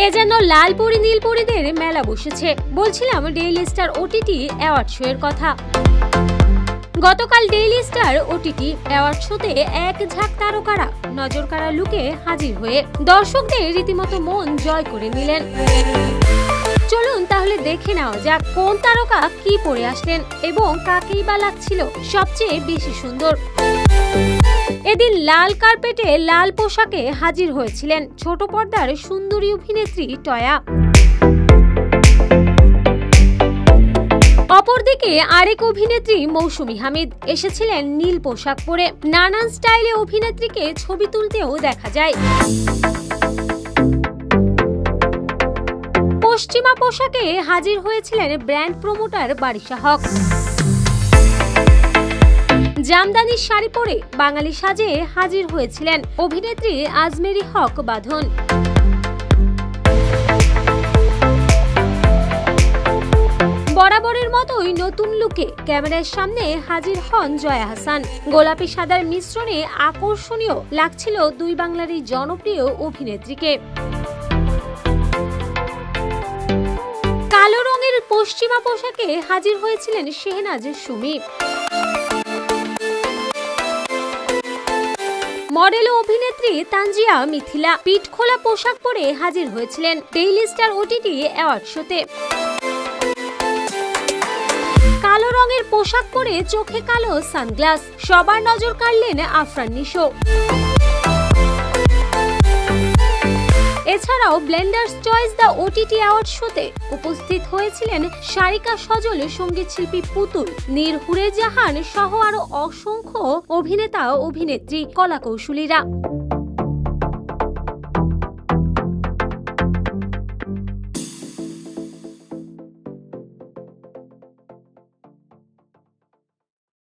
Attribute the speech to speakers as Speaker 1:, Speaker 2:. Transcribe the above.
Speaker 1: এ যেন লালপরি নীলপরিদের মেলা বসেছে। বলছিলাম daily star OTT award show এর কথা। গতকাল ডেইলি স্টার ওটিটি অ্যাওয়ার্ড শোতে এক ঝাঁক তারকারা নজরকাড়া লুকে হাজির হয়ে দর্শকদের রীতিমতো মন জয় করে নিলেন। চলুন তাহলে দেখে নেওয়া যাক কোন তারকা কি পরে আসলেন এবং কাকেই বা লাগছিল সবচেয়ে বেশি সুন্দর। এদিন লাল কার্পেটে লাল পোশাকে হাজির হয়েছিলেন ছোট পর্দার সুন্দরী অভিনেত্রী টয়া। অপরদিকে আরেক অভিনেত্রী মৌসুমী হামিদ এসেছিলেন নীল পোশাক পরে। নানান স্টাইলে অভিনেত্রীকে ছবি তুলতেও দেখা যায়। পশ্চিমা পোশাকে হাজির হয়েছিলেন ব্র্যান্ড প্রমোটার বারিশা হক। জামদানি শাড়ি পরে বাঙালি সাজে হাজির হয়েছিলেন অভিনেত্রী আজমেরি হক বাঁধন। বরাবরের মতোই নতুন লুকে ক্যামেরার সামনে হাজির হন জয়া হাসান। গোলাপি সাদার মিশ্রণে আকর্ষণীয় লাগছিল দুই বাংলার এই জনপ্রিয় অভিনেত্রীকে। কালো রঙের পশ্চিমা পোশাকে হাজির হয়েছিলেন শেহনাজ সুমি। মডেল ও অভিনেত্রী তানজিয়া মিথিলা পিঠ খোলা পোশাক পরে হাজির হয়েছিলেন ডেইলি স্টার ওটিটি অ্যাওয়ার্ড শোতে। কালো রঙের পোশাক পরে চোখে কালো সানগ্লাস সবার নজর কাড়লেন আফরান নিশো। এছাড়াও blenders choice the OTT award শোতে উপস্থিত হয়েছিলেন সারিকা সজল, সঙ্গীত শিল্পী পুতুল, নীর হুরে জাহান সহ আরো অসংখ্য অভিনেতা অভিনেত্রী, কলাকৌশলীরা।